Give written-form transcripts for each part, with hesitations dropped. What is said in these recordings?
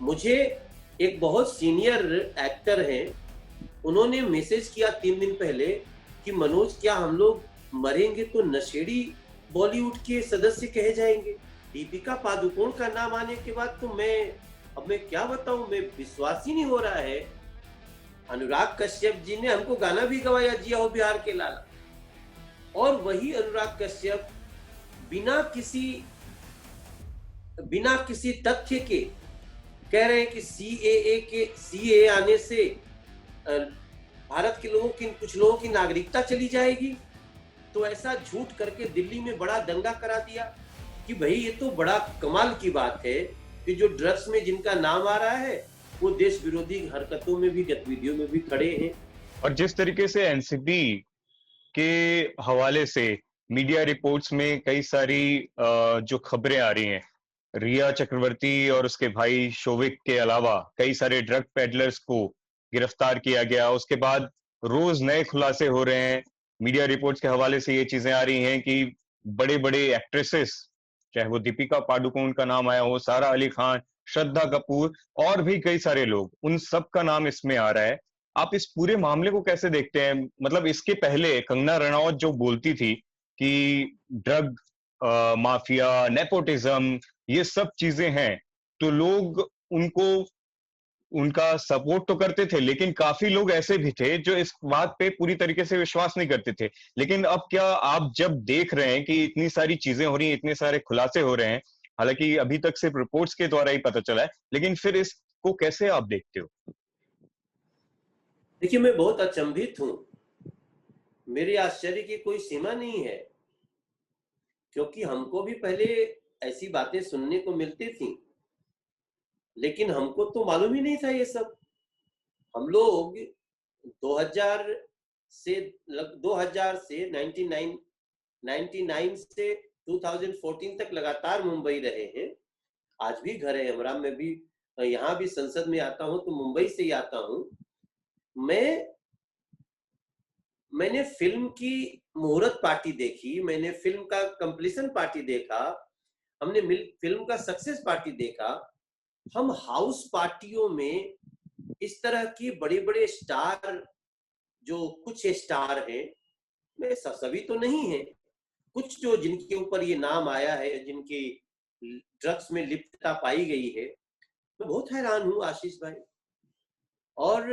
मुझे एक बहुत सीनियर एक्टर हैं, उन्होंने मैसेज किया 3 दिन पहले कि मनोज क्या हम लोग मरेंगे तो नशेड़ी बॉलीवुड के सदस्य कहे जाएंगे। दीपिका पादुकोण का नाम आने के बाद तो मैं क्या बताऊं, मैं विश्वास ही नहीं हो रहा है। अनुराग कश्यप जी ने हमको गाना भी गवाया, जिया हो बिहार के लाला, और वही अनुराग कश्यप बिना किसी बिना किसी तथ्य के कह रहे हैं कि सीएए आने से भारत के लोगों की, कुछ लोगों की नागरिकता चली जाएगी। तो ऐसा झूठ करके दिल्ली में बड़ा दंगा करा दिया कि भाई ये तो बड़ा कमाल की बात है कि जो ड्रग्स में जिनका नाम आ रहा है वो देश विरोधी हरकतों में भी, गतिविधियों में भी खड़े हैं। और जिस तरीके से एनसीबी के हवाले से मीडिया रिपोर्ट्स में कई सारी जो खबरें आ रही हैं, रिया चक्रवर्ती और उसके भाई शोविक के अलावा कई सारे ड्रग पेडलर्स को गिरफ्तार किया गया। उसके बाद रोज नए खुलासे हो रहे हैं। मीडिया रिपोर्ट्स के हवाले से ये चीजें आ रही हैं कि बड़े बड़े एक्ट्रेसेस, चाहे वो दीपिका पादुकोण का नाम आया हो, सारा अली खान, श्रद्धा कपूर और भी कई सारे लोग, उन सब का नाम इसमें आ रहा है। आप इस पूरे मामले को कैसे देखते हैं? मतलब इसके पहले कंगना रनौत जो बोलती थी कि ड्रग माफिया, नेपोटिज्म, ये सब चीजें हैं, तो लोग उनको, उनका सपोर्ट तो करते थे, लेकिन काफी लोग ऐसे भी थे जो इस बात पे पूरी तरीके से विश्वास नहीं करते थे। लेकिन अब क्या आप जब देख रहे हैं कि इतनी सारी चीजें हो रही हैं, इतने सारे खुलासे हो रहे हैं, हालांकि अभी तक सिर्फ रिपोर्ट्स के द्वारा ही पता चला है, लेकिन फिर इसको कैसे आप देखते हो? देखिए, मैं बहुत अचंभित हूँ। मेरे आश्चर्य की कोई सीमा नहीं है, क्योंकि हमको भी पहले ऐसी बातें सुनने को मिलती थी, लेकिन हमको तो मालूम ही नहीं था ये सब। हम लोग 2000 से 2000 से 99 से 2014 तक लगातार मुंबई रहे हैं। आज भी घर है हमारा, मैं भी यहाँ भी संसद में आता हूँ तो मुंबई से ही आता हूँ। मैंने फिल्म की मुहूर्त पार्टी देखी, मैंने फिल्म का कंप्लीशन पार्टी देखा, हमने फिल्म का सक्सेस पार्टी देखा। हम हाउस पार्टियों में इस तरह की बड़े बड़े स्टार, जो कुछ स्टार हैं, मैं सभी तो नहीं है, कुछ जो जिनके ऊपर ये नाम आया है, जिनकी ड्रग्स में लिप्तता पाई गई है, मैं बहुत हैरान हूँ आशीष भाई। और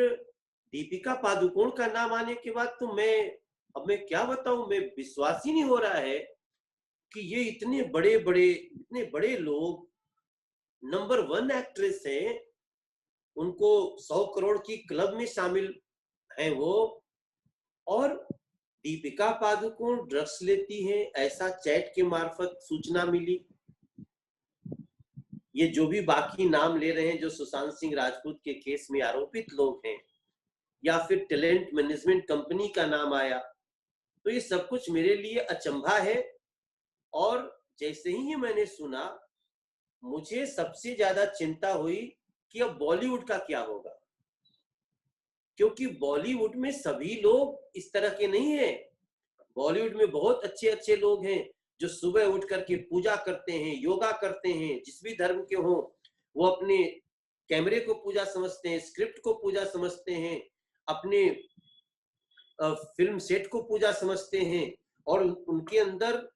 दीपिका पादुकोण का नाम आने के बाद तो मैं क्या बताऊं, मैं विश्वास ही नहीं हो रहा है कि ये इतने बड़े लोग, नंबर 1 एक्ट्रेस हैं, उनको 100 करोड़ की क्लब में शामिल हैं वो, और दीपिका पादुकोण ड्रग्स लेती हैं ऐसा चैट के मार्फत सूचना मिली। ये जो भी बाकी नाम ले रहे हैं, जो सुशांत सिंह राजपूत के केस में आरोपित लोग हैं, या फिर टैलेंट मैनेजमेंट कंपनी का नाम आया, तो ये सब कुछ मेरे लिए अचंभा है। और जैसे ही ये मैंने सुना, मुझे सबसे ज्यादा चिंता हुई कि अब बॉलीवुड का क्या होगा, क्योंकि बॉलीवुड में सभी लोग इस तरह के नहीं हैं। बॉलीवुड में बहुत अच्छे अच्छे लोग हैं जो सुबह उठ करके पूजा करते हैं, योगा करते हैं, जिस भी धर्म के हों, वो अपने कैमरे को पूजा समझते हैं, स्क्रिप्ट को पूजा समझते हैं, अपने फिल्म सेट को पूजा समझते हैं, और उनके अंदर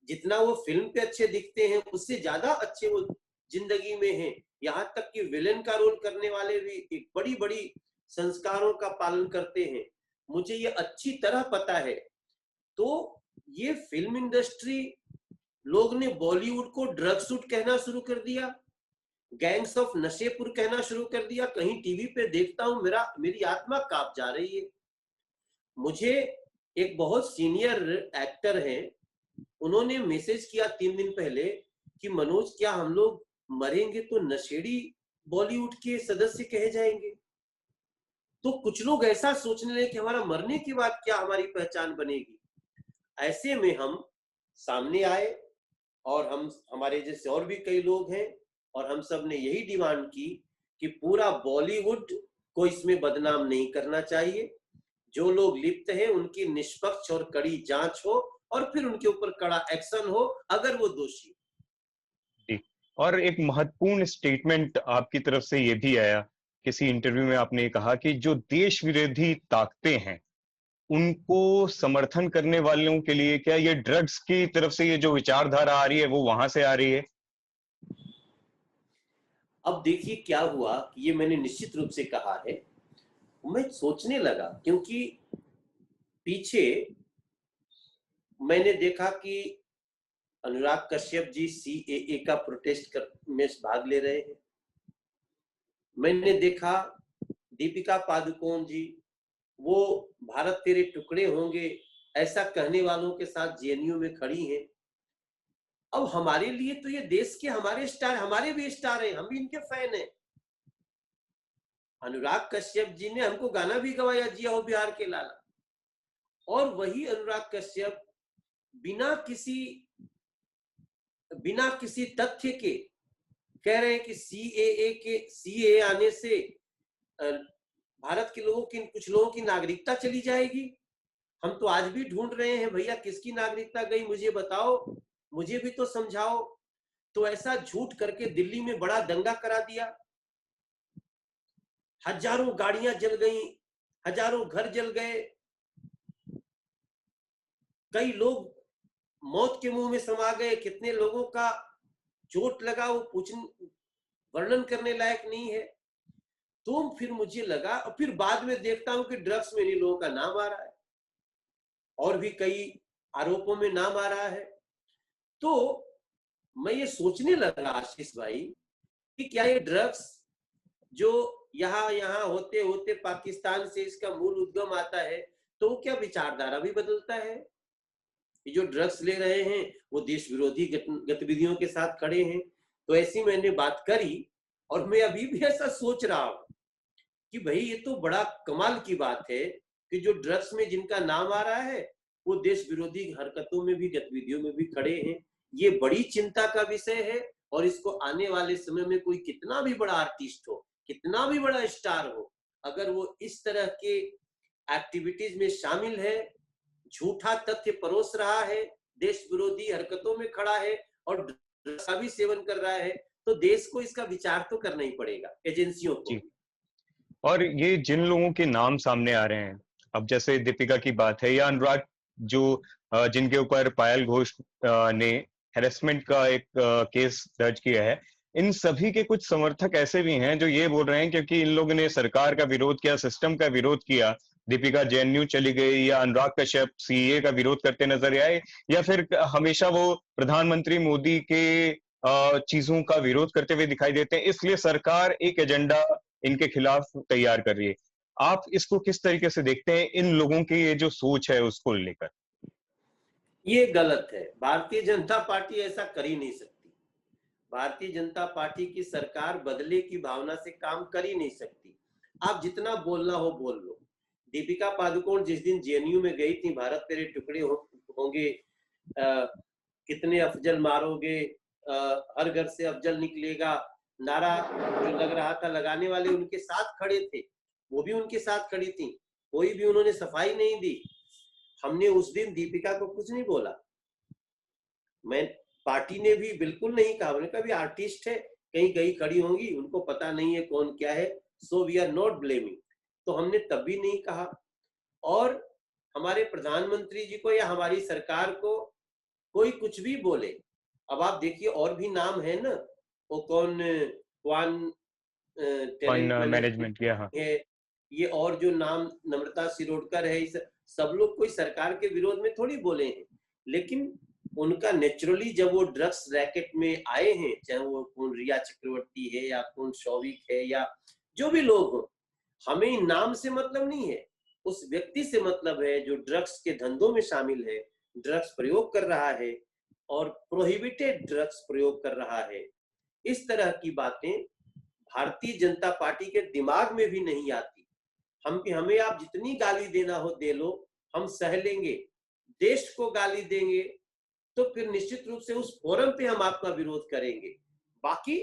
जितना वो फिल्म पे अच्छे दिखते हैं उससे ज्यादा अच्छे वो जिंदगी में हैं। यहाँ तक कि विलेन का रोल करने वाले भी एक बड़ी बड़ी संस्कारों का पालन करते हैं, मुझे ये अच्छी तरह पता है। तो ये फिल्म इंडस्ट्री, लोग ने बॉलीवुड को ड्रग सूट कहना शुरू कर दिया, गैंग्स ऑफ नशेपुर कहना शुरू कर दिया। कहीं टीवी पे देखता हूँ, मेरी आत्मा कांप जा रही है। मुझे एक बहुत सीनियर एक्टर हैं, उन्होंने मैसेज किया 3 दिन पहले कि मनोज क्या हम लोग मरेंगे तो नशेड़ी बॉलीवुड के सदस्य कहे जाएंगे। तो कुछ लोग ऐसा सोचने लगे कि हमारा मरने के बाद क्या हमारी पहचान बनेगी। ऐसे में हम सामने आए, और हमारे जैसे और भी कई लोग हैं, और हम सब ने यही डिमांड की कि पूरा बॉलीवुड को इसमें बदनाम नहीं करना चाहिए। जो लोग लिप्त हैं उनकी निष्पक्ष और कड़ी जांच हो, और फिर उनके ऊपर कड़ा एक्शन हो अगर वो दोषी। जी। और एक महत्वपूर्ण स्टेटमेंट आपकी तरफ से ये भी आया, किसी इंटरव्यू में आपने कहा कि जो देश विरोधी ताकतें हैं, उनको समर्थन करने वालों के लिए क्या ये ड्रग्स की तरफ से ये जो विचारधारा आ रही है, वो वहां से आ रही है? अब देखिए क्या हुआ कि ये मैंने निश्चित रूप से कहा है। मैं सोचने लगा क्योंकि पीछे मैंने देखा कि अनुराग कश्यप जी सीएए का प्रोटेस्ट में भाग ले रहे हैं। मैंने देखा दीपिका पादुकोण जी, वो भारत तेरे टुकड़े होंगे ऐसा कहने वालों के साथ जेएनयू में खड़ी हैं। अब हमारे लिए तो ये देश के हमारे स्टार, हमारे भी स्टार हैं, हम भी इनके फैन हैं। अनुराग कश्यप जी ने हमको गाना भी गवाया, जिया हो बिहार के लाला, और वही अनुराग कश्यप बिना किसी तथ्य के कह रहे हैं कि सीएए आने से भारत के लोगों की, कुछ लोगों की नागरिकता चली जाएगी। हम तो आज भी ढूंढ रहे हैं भैया किसकी नागरिकता गई, मुझे बताओ, मुझे भी तो समझाओ। तो ऐसा झूठ करके दिल्ली में बड़ा दंगा करा दिया, हजारों गाड़ियां जल गई, हजारों घर जल गए, कई लोग मौत के मुंह में समा गए, कितने लोगों का चोट लगा वो वर्णन करने लायक नहीं है। तो फिर मुझे लगा, और फिर बाद में देखता हूं कि ड्रग्स में इन लोगों का नाम आ रहा है और भी कई आरोपों में नाम आ रहा है। तो मैं ये सोचने लगा आशीष भाई कि क्या ये ड्रग्स जो यहाँ होते होते पाकिस्तान से इसका मूल उद्गम आता है, तो क्या विचारधारा भी बदलता है? ये जो ड्रग्स ले रहे हैं वो देश विरोधी गतिविधियों के साथ खड़े हैं। तो ऐसी मैंने बात करी, और मैं अभी भी ऐसा सोच रहा हूं कि भाई ये तो बड़ा कमाल की बात है कि जो ड्रग्स में जिनका नाम आ रहा है वो देश विरोधी हरकतों में भी, गतिविधियों में भी खड़े हैं। ये बड़ी चिंता का विषय है, और इसको आने वाले समय में कोई कितना भी बड़ा आर्टिस्ट हो, कितना भी बड़ा स्टार हो, अगर वो इस तरह के एक्टिविटीज में शामिल है, झूठा तथ्य परोस रहा है, देश विरोधी हरकतों में खड़ा है और ड्रग्स का भी सेवन कर रहा है, तो देश को इसका विचार तो करना ही पड़ेगा, एजेंसियों को। जी। और ये जिन लोगों के नाम सामने आ रहे हैं, अब जैसे दीपिका की बात है या अनुराग, जो जिनके ऊपर पायल घोष ने हैरेसमेंट का एक केस दर्ज किया है, इन सभी के कुछ समर्थक ऐसे भी हैं जो ये बोल रहे हैं क्योंकि इन लोगों ने सरकार का विरोध किया, सिस्टम का विरोध किया, दीपिका जेएनयू चली गई या अनुराग कश्यप सीए का विरोध करते नजर आए, या फिर हमेशा वो प्रधानमंत्री मोदी के चीजों का विरोध करते हुए दिखाई देते हैं, इसलिए सरकार एक एजेंडा इनके खिलाफ तैयार कर रही है। आप इसको किस तरीके से देखते हैं, इन लोगों की ये जो सोच है उसको लेकर? ये गलत है। भारतीय जनता पार्टी ऐसा कर ही नहीं सकती। भारतीय जनता पार्टी की सरकार बदले की भावना से काम कर ही नहीं सकती। आप जितना बोलना हो बोल लो। दीपिका पादुकोण जिस दिन जेएनयू में गई थी, भारत तेरे टुकड़े होंगे, कितने अफजल मारोगे, हर घर से अफजल निकलेगा, नारा जो लग रहा था, लगाने वाले उनके साथ खड़े थे, वो भी उनके साथ खड़ी थी, कोई भी उन्होंने सफाई नहीं दी। हमने उस दिन दीपिका को कुछ नहीं बोला, मैं पार्टी ने भी बिल्कुल नहीं कहा, उन्होंने कहा भी आर्टिस्ट है, कहीं कहीं खड़ी होंगी, उनको पता नहीं है कौन क्या है, so we are not blaming. तो हमने तब भी नहीं कहा। और हमारे प्रधानमंत्री जी को या हमारी सरकार को कोई कुछ भी बोले, अब आप देखिए और भी नाम है ना, वो कौन, क्वान टैलेंट मैनेजमेंट मैनेजमेंट, हाँ। है, ये और जो नाम नम्रता शिरोडकर है, इस सब लोग कोई सरकार के विरोध में थोड़ी बोले हैं, लेकिन उनका नेचुरली जब वो ड्रग्स रैकेट में आए हैं, चाहे वो कौन रिया चक्रवर्ती है या कौन शौविक है या जो भी लोग हो, हमें नाम से मतलब नहीं है, उस व्यक्ति से मतलब है जो ड्रग्स के धंधों में शामिल है, ड्रग्स प्रयोग कर रहा है और प्रोहिबिटेड ड्रग्स प्रयोग कर रहा है। इस तरह की बातें भारतीय जनता पार्टी के दिमाग में भी नहीं आती। हमें आप जितनी गाली देना हो दे लो, हम सह लेंगे। देश को गाली देंगे तो फिर निश्चित रूप से उस फोरम पे हम आपका विरोध करेंगे। बाकी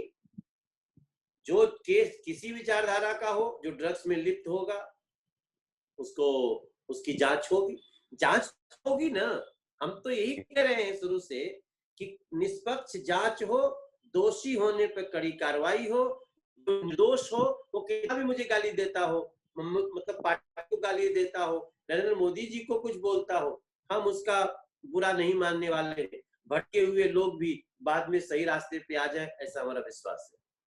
जो केस किसी विचारधारा का हो, जो ड्रग्स में लिप्त होगा, उसकी जांच होगी ना। हम तो यही कह रहे हैं शुरू से कि निष्पक्ष जांच हो, दोषी होने पर कड़ी कार्रवाई हो, जो निर्दोष हो वो कितना भी मुझे गाली देता हो, मतलब पार्टी को गाली देता हो, नरेंद्र मोदी जी को कुछ बोलता हो, हम उसका बुरा नहीं मानने वाले हैं। भटके हुए लोग भी बाद में सही रास्ते पे आ जाए, ऐसा हमारा विश्वास है।